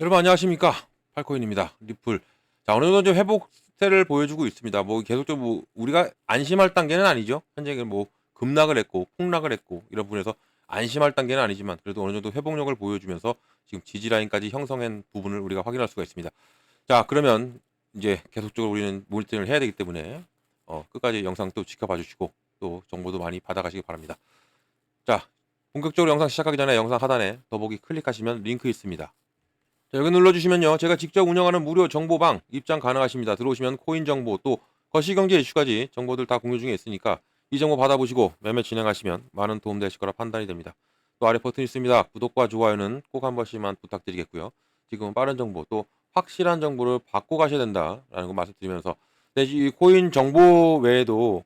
여러분 안녕하십니까? 팔코인입니다. 리플. 자, 어느 정도 좀 회복세를 보여주고 있습니다. 뭐 계속적으로 우리가 안심할 단계는 아니죠. 현재 뭐 급락을 했고 폭락을 했고 이런 부분에서 안심할 단계는 아니지만 그래도 어느 정도 회복력을 보여주면서 지금 지지 라인까지 형성한 부분을 우리가 확인할 수가 있습니다. 자, 그러면 이제 계속적으로 우리는 모니터링을 해야 되기 때문에 끝까지 영상 또 지켜봐 주시고 또 정보도 많이 받아가시기 바랍니다. 자, 본격적으로 영상 시작하기 전에 영상 하단에 더보기 클릭하시면 링크 있습니다. 자, 여기 눌러주시면요. 제가 직접 운영하는 무료 정보방 입장 가능하십니다. 들어오시면 코인 정보 또 거시경제 이슈까지 정보들 다 공유 중에 있으니까 이 정보 받아보시고 매매 진행하시면 많은 도움 되실 거라 판단이 됩니다. 또 아래 버튼 있습니다. 구독과 좋아요는 꼭 한 번씩만 부탁드리겠고요. 지금 빠른 정보 또 확실한 정보를 받고 가셔야 된다라는 거 말씀드리면서 이 코인 정보 외에도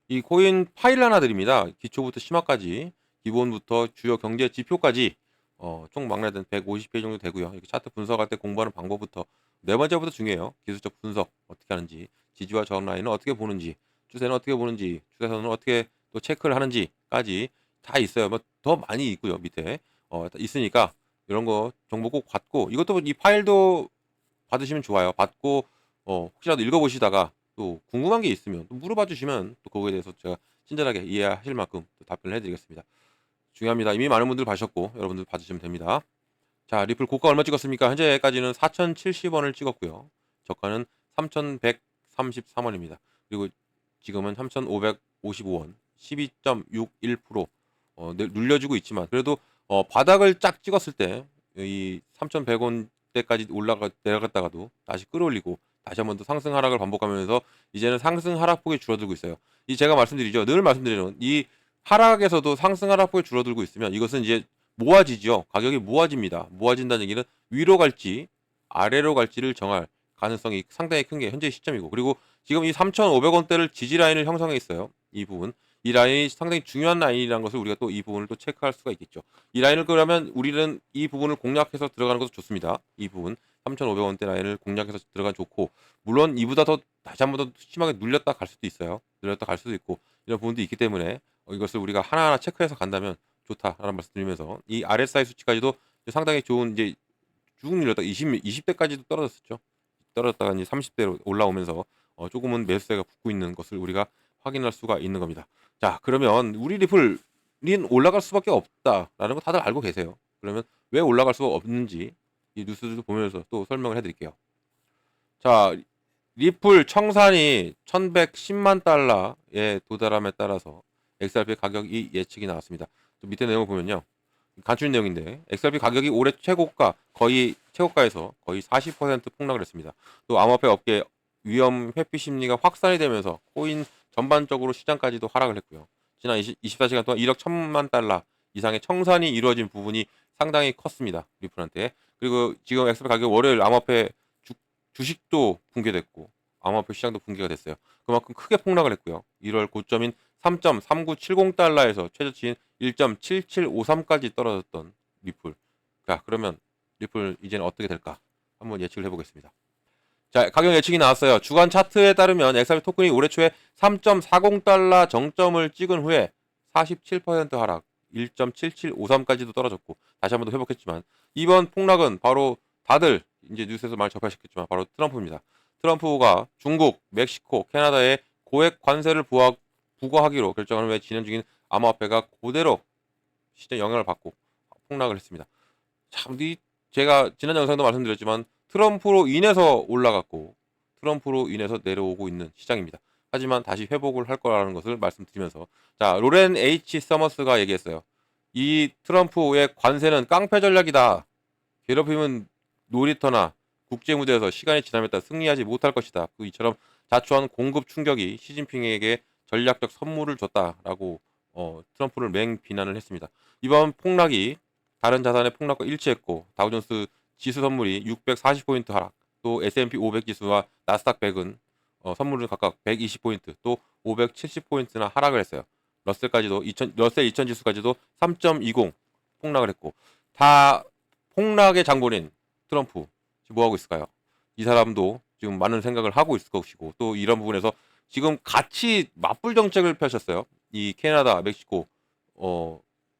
이 코인 파일 하나 드립니다. 기초부터 심화까지 기본부터 주요 경제 지표까지 총 막내는 150페이지 정도 되고요. 이렇게 차트 분석할 때 공부하는 방법부터 네 번째부터 중요해요. 기술적 분석 어떻게 하는지, 지지와 저항 라인은 어떻게 보는지, 추세는 어떻게 보는지, 추세선은 어떻게 또 체크를 하는지까지 다 있어요. 뭐 더 많이 있고요. 밑에 있으니까 이런 거 정보 꼭 받고 이것도 이 파일도 받으시면 좋아요. 받고 혹시라도 읽어보시다가 또 궁금한 게 있으면 또 물어봐 주시면 또 그거에 대해서 제가 친절하게 이해하실 만큼 또 답변을 해드리겠습니다. 중요합니다. 이미 많은 분들 봐셨고 여러분들 봐주시면 됩니다. 자, 리플 고가 얼마 찍었습니까? 현재까지는 4,070원을 찍었고요. 저가는 3,133원입니다. 그리고 지금은 3,555원, 12.61% 눌려주고 있지만 그래도 바닥을 쫙 찍었을 때 이 3,100원대까지 내려갔다가도 다시 끌어올리고 다시 한번 더 상승 하락을 반복하면서 이제는 상승 하락폭이 줄어들고 있어요. 이 제가 말씀드리죠. 늘 말씀드리는 이 하락에서도 상승 하락폭이 줄어들고 있으면 이것은 이제 모아지죠. 가격이 모아집니다. 모아진다는 얘기는 위로 갈지 아래로 갈지를 정할 가능성이 상당히 큰 게 현재 시점이고 그리고 지금 이 3,500원대를 지지 라인을 형성해 있어요. 이 부분. 이 라인이 상당히 중요한 라인이라는 것을 우리가 또 이 부분을 또 체크할 수가 있겠죠. 이 라인을 그러면 우리는 이 부분을 공략해서 들어가는 것도 좋습니다. 이 부분 3,500원대 라인을 공략해서 들어가면 좋고 물론 이보다 더 다시 한 번 더 심하게 눌렸다 갈 수도 있어요. 눌렸다 갈 수도 있고 이런 부분도 있기 때문에 이것을 우리가 하나하나 체크해서 간다면 좋다라는 말씀 드리면서 이 RSI 수치까지도 상당히 좋은 이제 쭉 밀렸다 20대까지도 떨어졌었죠. 떨어졌다가 이제 30대로 올라오면서 조금은 매수세가 붙고 있는 것을 우리가 확인할 수가 있는 겁니다. 자, 그러면 우리 리플은 올라갈 수밖에 없다라는 거 다들 알고 계세요. 그러면 왜 올라갈 수가 없는지 이 뉴스도 보면서 또 설명을 해드릴게요. 자, 리플 청산이 1,110만 달러에 도달함에 따라서 XRP 가격이 예측이 나왔습니다. 밑에 내용을 보면요. 간추린 내용인데 XRP 가격이 올해 최고가 거의 최고가에서 거의 40% 폭락을 했습니다. 또 암호화폐 업계 위험 회피 심리가 확산이 되면서 코인 전반적으로 시장까지도 하락을 했고요. 지난 24시간 동안 1억 1천만 달러 이상의 청산이 이루어진 부분이 상당히 컸습니다. 리플한테. 그리고 지금 XRP 가격 월요일 암호화폐 주식도 붕괴됐고 암호화폐 시장도 붕괴가 됐어요. 그만큼 크게 폭락을 했고요. 1월 고점인 3.3970달러에서 최저치인 1.7753까지 떨어졌던 리플. 자, 그러면 리플 이제는 어떻게 될까? 한번 예측을 해보겠습니다. 자, 가격 예측이 나왔어요. 주간 차트에 따르면 XRP 토큰이 올해 초에 3.40달러 정점을 찍은 후에 47% 하락, 1.7753까지도 떨어졌고 다시 한번 더 회복했지만 이번 폭락은 바로 다들 이제 뉴스에서 많이 접하셨겠지만 바로 트럼프입니다. 트럼프가 중국, 멕시코, 캐나다에 고액 관세를 부과하기로 결정한 후에 진행 중인 암호화폐가 그대로 시장 영향을 받고 폭락을 했습니다. 참, 제가 지난 영상도 말씀드렸지만 트럼프로 인해서 올라갔고 트럼프로 인해서 내려오고 있는 시장입니다. 하지만 다시 회복을 할 거라는 것을 말씀드리면서 자, 로렌 H. 서머스가 얘기했어요. 이 트럼프의 관세는 깡패 전략이다. 괴롭힘은 놀이터나 국제 무대에서 시간이 지남에 따라 승리하지 못할 것이다. 그 이처럼 자초한 공급 충격이 시진핑에게 전략적 선물을 줬다라고 트럼프를 맹비난을 했습니다. 이번 폭락이 다른 자산의 폭락과 일치했고 다우존스 지수 선물이 640포인트 하락, 또 S&P 500 지수와 나스닥 100은 선물을 각각 120포인트, 또 570포인트나 하락을 했어요. 러셀 2000 지수까지도 3.20 폭락을 했고 다 폭락의 장본인 트럼프 지금 뭐 하고 있을까요? 이 사람도 지금 많은 생각을 하고 있을 것이고 또 이런 부분에서 지금 같이 맞불 정책을 펼쳤어요. 이 캐나다, 멕시코,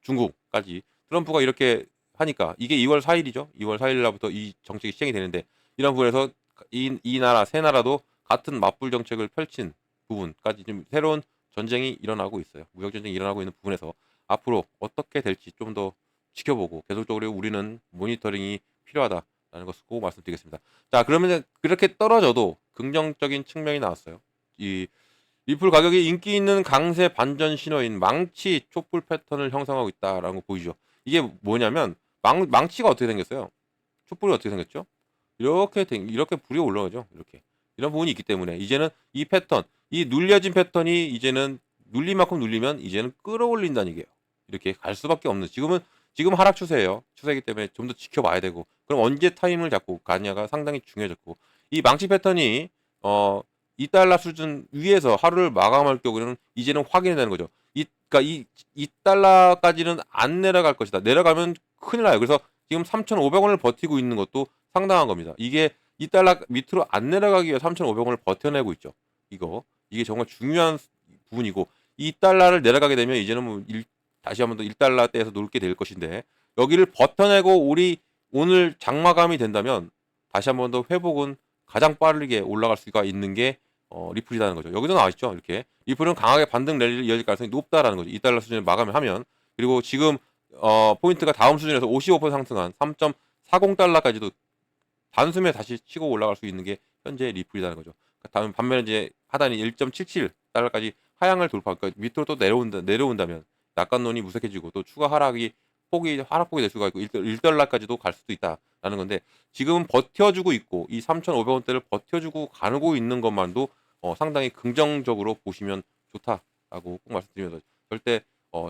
중국까지 트럼프가 이렇게 하니까 이게 2월 4일이죠. 2월 4일 날부터 이 정책이 시행이 되는데 이런 부분에서 이 나라 세 나라도 같은 맞불 정책을 펼친 부분까지 좀 새로운 전쟁이 일어나고 있어요. 무역 전쟁이 일어나고 있는 부분에서 앞으로 어떻게 될지 좀 더 지켜보고 계속적으로 우리는 모니터링이 필요하다라는 것을 꼭 말씀드리겠습니다. 자, 그러면 그렇게 떨어져도 긍정적인 측면이 나왔어요. 이 리플 가격이 인기 있는 강세 반전 신호인 망치 촛불 패턴을 형성하고 있다라는 거 보이죠. 이게 뭐냐면 망치가 어떻게 생겼어요? 촛불이 어떻게 생겼죠? 이렇게 불이 올라오죠. 이렇게 이런 부분이 있기 때문에 이제는 이 패턴, 이 눌려진 패턴이 이제는 눌린 만큼 눌리면 이제는 끌어올린다는 얘기예요. 이렇게 갈 수밖에 없는 지금 하락 추세예요. 추세이기 때문에 좀 더 지켜봐야 되고 그럼 언제 타임을 잡고 가냐가 상당히 중요해졌고 이 망치 패턴이 2달러 수준 위에서 하루를 마감할 경우에는 이제는 확인이 되는 거죠. 그러니까 2달러까지는 안 내려갈 것이다. 내려가면 큰일 나요. 그래서 지금 3,500원을 버티고 있는 것도 상당한 겁니다. 이게 2달러 밑으로 안 내려가기 위해 3,500원을 버텨내고 있죠. 이게 정말 중요한 부분이고 2달러를 내려가게 되면 이제는 다시 한번 더 1달러대에서 놀게 될 것인데 여기를 버텨내고 오늘 장마감이 된다면 다시 한번 더 회복은 가장 빠르게 올라갈 수가 있는 게 리플이라는 거죠. 여기도 나와있죠. 이렇게 리플은 강하게 반등 랠리를 이어질 가능성이 높다라는 거죠. 2달러 수준을 마감을 하면 그리고 지금 포인트가 다음 수준에서 55% 상승한 3.40달러까지도 단숨에 다시 치고 올라갈 수 있는 게 현재 리플이라는 거죠. 다음 반면에 이제 하단이 1.77달러까지 하향을 돌파, 그러니까 밑으로 또 내려온다면 낙관론이 무색해지고 또 추가 하락폭이 될 수가 있고 1달러까지도 갈 수도 있다라는 건데 지금은 버텨주고 있고 이 3,500원대를 버텨주고 가고 있는 것만도 상당히 긍정적으로 보시면 좋다라고 꼭 말씀드리면서 절대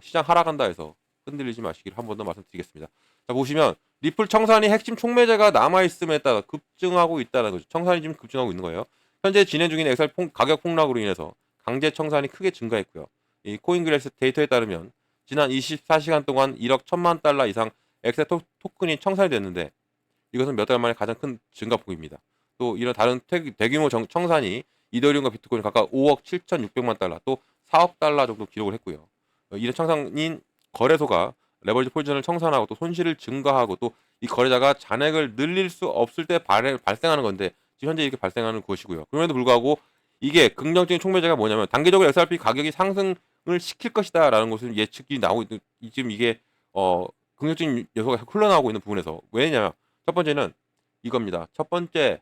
시장 하락한다 해서 흔들리지 마시기를 한 번 더 말씀드리겠습니다. 자, 보시면 리플 청산이 핵심 촉매제가 남아있음에 따라 급증하고 있다는 거죠. 청산이 지금 급증하고 있는 거예요. 현재 진행 중인 XR 가격 폭락으로 인해서 강제 청산이 크게 증가했고요. 이 코인그래스 데이터에 따르면 지난 24시간 동안 1억 1천만 달러 이상 XR 토큰이 청산이 됐는데 이것은 몇 달 만에 가장 큰 증가폭입니다. 또 이런 다른 대규모 청산이 이더리움과 비트코인 각각 5억 7,600만 달러 또 4억 달러 정도 기록을 했고요. 이런 청산인 거래소가 레버리지 포지션을 청산하고 또 손실을 증가하고 또 이 거래자가 잔액을 늘릴 수 없을 때 발생하는 건데 지금 현재 이렇게 발생하는 것이고요. 그럼에도 불구하고 이게 긍정적인 촉매제가 뭐냐면 단기적으로 XRP 가격이 상승을 시킬 것이다라는 것은 예측이 나오고 있는 지금 이게 긍정적인 요소가 흘러나오고 있는 부분에서 왜냐면 첫 번째는 이겁니다. 첫 번째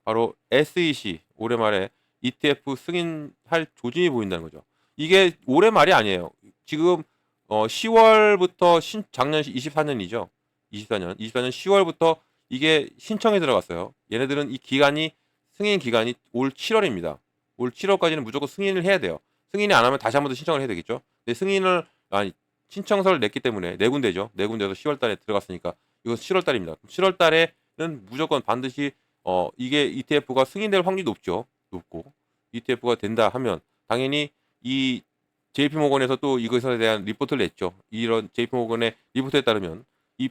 바로 SEC 올해 말에 ETF 승인할 조짐이 보인다는 거죠. 이게 올해 말이 아니에요. 지금 10월부터 작년 24년이죠. 24년 10월부터 이게 신청이 들어갔어요. 얘네들은 승인 기간이 올 7월입니다. 올 7월까지는 무조건 승인을 해야 돼요. 승인이 안 하면 다시 한 번 더 신청을 해야 되겠죠. 근데 신청서를 냈기 때문에 네 군데죠. 네 군데에서 10월 달에 들어갔으니까 이건 7월 달입니다. 7월 달에는 무조건 반드시 이게 ETF가 승인될 확률이 높고 ETF가 된다 하면 당연히 이 JP모건에서 또 이것에 대한 리포트를 냈죠. 이런 JP모건의 리포트에 따르면 이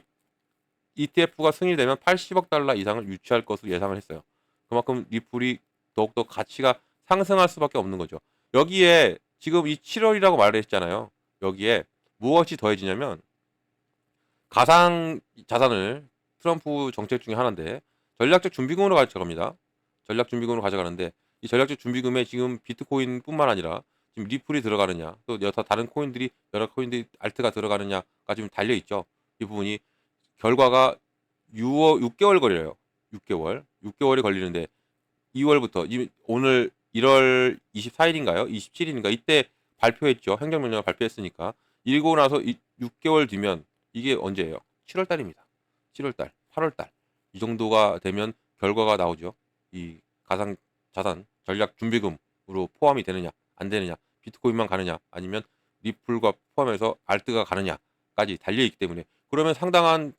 ETF가 승인되면 80억 달러 이상을 유치할 것으로 예상을 했어요. 그만큼 리플이 더욱더 가치가 상승할 수밖에 없는 거죠. 여기에 지금 이 7월이라고 말을 했잖아요. 여기에 무엇이 더해지냐면 가상 자산을 트럼프 정책 중에 하나인데 전략적 준비금으로 가져갑니다. 전략 준비금으로 가져가는데 이 전략적 준비금에 지금 비트코인뿐만 아니라 지금 리플이 들어가느냐 또 여러 코인들이 알트가 들어가느냐가 지금 달려 있죠. 이 부분이 결과가 6개월 걸려요. 6개월이 걸리는데 2월부터 오늘 1월 24일인가요? 27일인가 이때 발표했죠. 행정명령을 발표했으니까 이러고 나서 6개월 뒤면 이게 언제예요? 7월 달입니다. 7월 달, 8월 달 이 정도가 되면 결과가 나오죠. 이 가상 자산 전략 준비금으로 포함이 되느냐 안 되느냐 비트코인만 가느냐 아니면 리플과 포함해서 알트가 가느냐까지 달려있기 때문에 그러면 상당한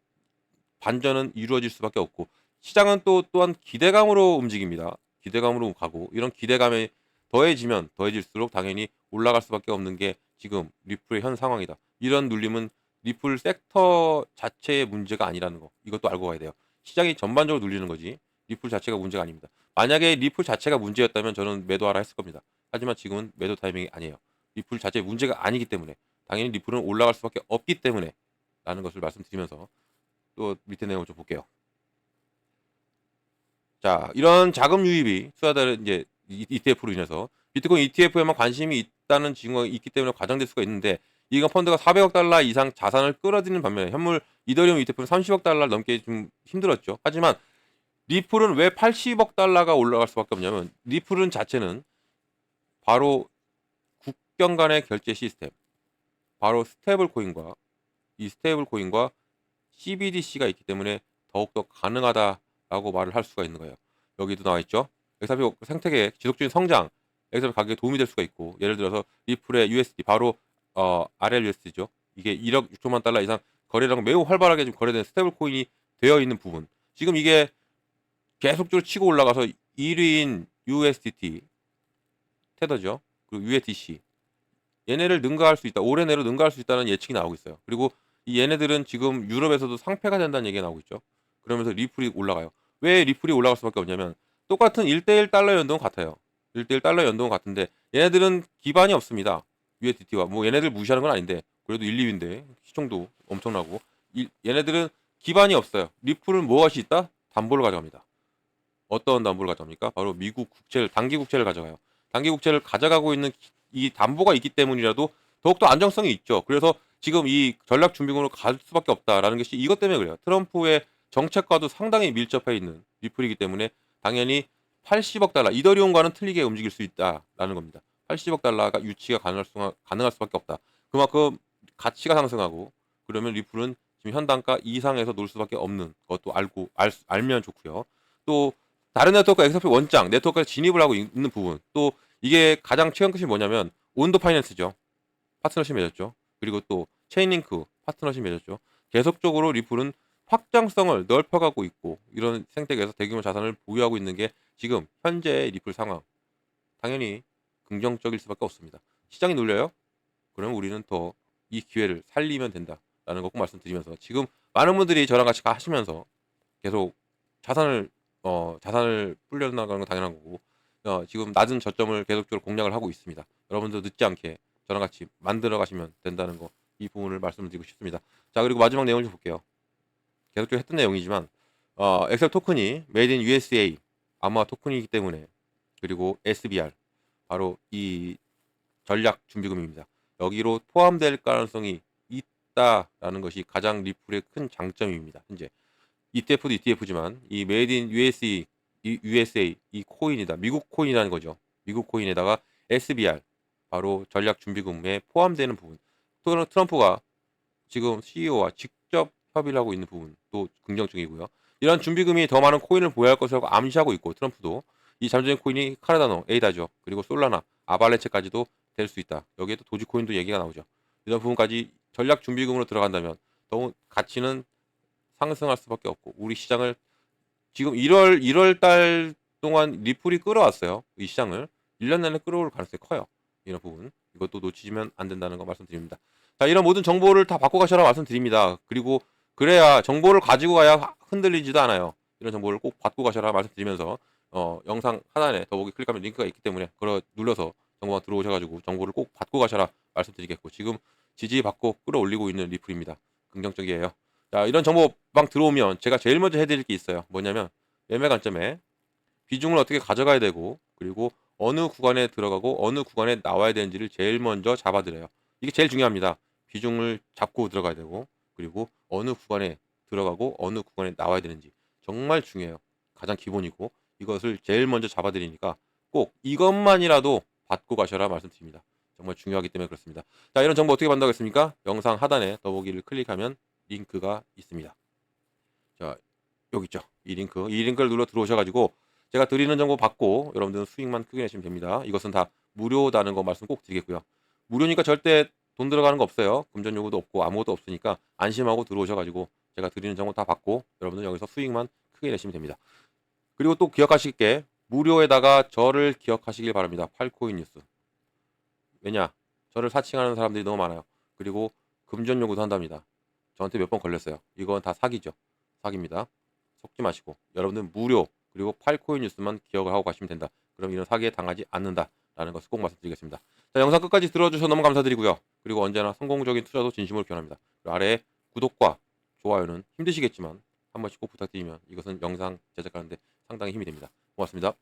반전은 이루어질 수밖에 없고 시장은 또한 기대감으로 움직입니다. 기대감으로 가고 이런 기대감에 더해질수록 당연히 올라갈 수밖에 없는 게 지금 리플의 현 상황이다. 이런 눌림은 리플 섹터 자체의 문제가 아니라는 거 이것도 알고 가야 돼요. 시장이 전반적으로 눌리는 거지 리플 자체가 문제가 아닙니다. 만약에 리플 자체가 문제였다면 저는 매도하라 했을 겁니다. 하지만 지금은 매도 타이밍이 아니에요. 리플 자체의 문제가 아니기 때문에 당연히 리플은 올라갈 수밖에 없기 때문에 라는 것을 말씀드리면서 또 밑에 내용을 좀 볼게요. 자, 이런 자금 유입이 투자자들 이제 ETF로 인해서 비트코인 ETF에만 관심이 있다는 증거가 있기 때문에 과장될 수가 있는데 이건 펀드가 400억 달러 이상 자산을 끌어들이는 반면에 현물 이더리움 ETF는 30억 달러 넘게 좀 힘들었죠. 하지만 리플은 왜 80억 달러가 올라갈 수밖에 없냐면 리플은 자체는 바로 국경 간의 결제 시스템, 바로 스테이블 코인과 이 스테이블 코인과 CBDC가 있기 때문에 더욱더 가능하다라고 말을 할 수가 있는 거예요. 여기도 나와 있죠. XRP 생태계의 지속적인 성장, XRP 가격에 도움이 될 수가 있고 예를 들어서 리플의 USD 바로 RLUSD죠. 이게 1억 6천만 달러 이상 거래량 매우 활발하게 지금 거래되는 스테이블 코인이 되어 있는 부분. 지금 이게 계속적으로 치고 올라가서 1위인 USDT 테더죠. 그리고 USDC 얘네를 능가할 수 있다. 올해 내로 능가할 수 있다는 예측이 나오고 있어요. 그리고 이 얘네들은 지금 유럽에서도 상폐가 된다는 얘기가 나오고 있죠. 그러면서 리플이 올라가요. 왜 리플이 올라갈 수밖에 없냐면 똑같은 1대1 달러 연동은 같아요. 1대1 달러 연동은 같은데 얘네들은 기반이 없습니다. USDT와 뭐 얘네들 무시하는 건 아닌데 그래도 1, 2위인데 시총도 엄청나고 얘네들은 기반이 없어요. 리플은 무엇이 있다? 담보를 가져갑니다. 어떤 담보를 가져갑니까? 바로 미국 국채를 단기 국채를 가져가요. 단기 국채를 가져가고 있는 이 담보가 있기 때문이라도 더욱더 안정성이 있죠. 그래서 지금 이 전략 준비금으로 갈 수밖에 없다라는 것이 이것 때문에 그래요. 트럼프의 정책과도 상당히 밀접해 있는 리플이기 때문에 당연히 80억 달러 이더리움과는 틀리게 움직일 수 있다라는 겁니다. 80억 달러가 유치가 가능할 수밖에 없다. 그만큼 가치가 상승하고 그러면 리플은 지금 현단가 이상에서 놀 수밖에 없는 것도 알면 좋고요. 또 다른 네트워크 XRP 원장 네트워크에 진입을 하고 있는 부분 또 이게 가장 최근 것이 뭐냐면 온도 파이낸스죠. 파트너십 맺었죠. 그리고 또 체인링크 파트너십 맺었죠. 계속적으로 리플은 확장성을 넓혀가고 있고 이런 생태계에서 대규모 자산을 보유하고 있는 게 지금 현재의 리플 상황 당연히 긍정적일 수밖에 없습니다. 시장이 눌려요? 그럼 우리는 더 이 기회를 살리면 된다라는 거 꼭 말씀드리면서 지금 많은 분들이 저랑 같이 하시면서 계속 자산을 불려나가는 건 당연한 거고 지금 낮은 저점을 계속적으로 공략을 하고 있습니다. 여러분도 늦지 않게 저랑 같이 만들어 가시면 된다는 거 이 부분을 말씀을 드리고 싶습니다. 자 그리고 마지막 내용을 좀 볼게요. 계속적으로 했던 내용이지만 엑셀 토큰이 메이드 인 USA 아마 토큰이기 때문에 그리고 SBR 바로 이 전략 준비금입니다. 여기로 포함될 가능성이 있다라는 것이 가장 리플의 큰 장점입니다. 현재 ETF도 ETF지만 이 메이드 인 USA 이 코인이다. 미국 코인이라는 거죠. 미국 코인에다가 SBR 바로 전략 준비금에 포함되는 부분. 또 트럼프가 지금 CEO와 직접 협의를 하고 있는 부분도 긍정적이고요. 이런 준비금이 더 많은 코인을 보유할 것이라고 암시하고 있고 트럼프도 이 잠재적 코인이 카르다노, 에이다죠. 그리고 솔라나, 아발렌체까지도 될 수 있다. 여기에 또 도지코인도 얘기가 나오죠. 이런 부분까지 전략 준비금으로 들어간다면 더욱 가치는 상승할 수밖에 없고 우리 시장을 지금 1월 달 동안 리플이 끌어왔어요. 이 시장을 1년 내내 끌어올 가능성이 커요. 이런 부분 이것도 놓치면 안 된다는 거 말씀드립니다. 자 이런 모든 정보를 다 받고 가셔라 말씀드립니다. 그리고 그래야 정보를 가지고 가야 흔들리지도 않아요. 이런 정보를 꼭 받고 가셔라 말씀드리면서 영상 하단에 더보기 클릭하면 링크가 있기 때문에 그걸 눌러서 정보가 들어오셔가지고 정보를 꼭 받고 가셔라 말씀드리겠고 지금 지지받고 끌어올리고 있는 리플입니다. 긍정적이에요. 자, 이런 정보방 들어오면 제가 제일 먼저 해드릴 게 있어요. 뭐냐면 매매 관점에 비중을 어떻게 가져가야 되고 그리고 어느 구간에 들어가고 어느 구간에 나와야 되는지를 제일 먼저 잡아드려요. 이게 제일 중요합니다. 비중을 잡고 들어가야 되고 그리고 어느 구간에 들어가고 어느 구간에 나와야 되는지 정말 중요해요. 가장 기본이고 이것을 제일 먼저 잡아드리니까 꼭 이것만이라도 받고 가셔라 말씀드립니다. 정말 중요하기 때문에 그렇습니다. 자, 이런 정보 어떻게 받는다겠습니까? 영상 하단에 더보기를 클릭하면 링크가 있습니다. 자, 여기 있죠. 이 링크를 눌러 들어오셔가지고 제가 드리는 정보 받고 여러분들은 수익만 크게 내시면 됩니다. 이것은 다 무료다는 거 말씀 꼭 드리겠고요. 무료니까 절대 돈 들어가는 거 없어요. 금전 요구도 없고 아무것도 없으니까 안심하고 들어오셔가지고 제가 드리는 정보 다 받고 여러분들 여기서 수익만 크게 내시면 됩니다. 그리고 또 기억하실 게 무료에다가 저를 기억하시길 바랍니다. 팔코인 뉴스. 왜냐? 저를 사칭하는 사람들이 너무 많아요. 그리고 금전 요구도 한답니다. 저한테 몇 번 걸렸어요. 이건 다 사기죠. 사기입니다. 속지 마시고 여러분들 무료 그리고 팔코인 뉴스만 기억을 하고 가시면 된다. 그럼 이런 사기에 당하지 않는다라는 것을 꼭 말씀드리겠습니다. 자, 영상 끝까지 들어주셔서 너무 감사드리고요. 그리고 언제나 성공적인 투자도 진심으로 기원합니다. 그리고 아래에 구독과 좋아요는 힘드시겠지만 한 번씩 꼭 부탁드리면 이것은 영상 제작하는데 상당히 힘이 됩니다. 고맙습니다.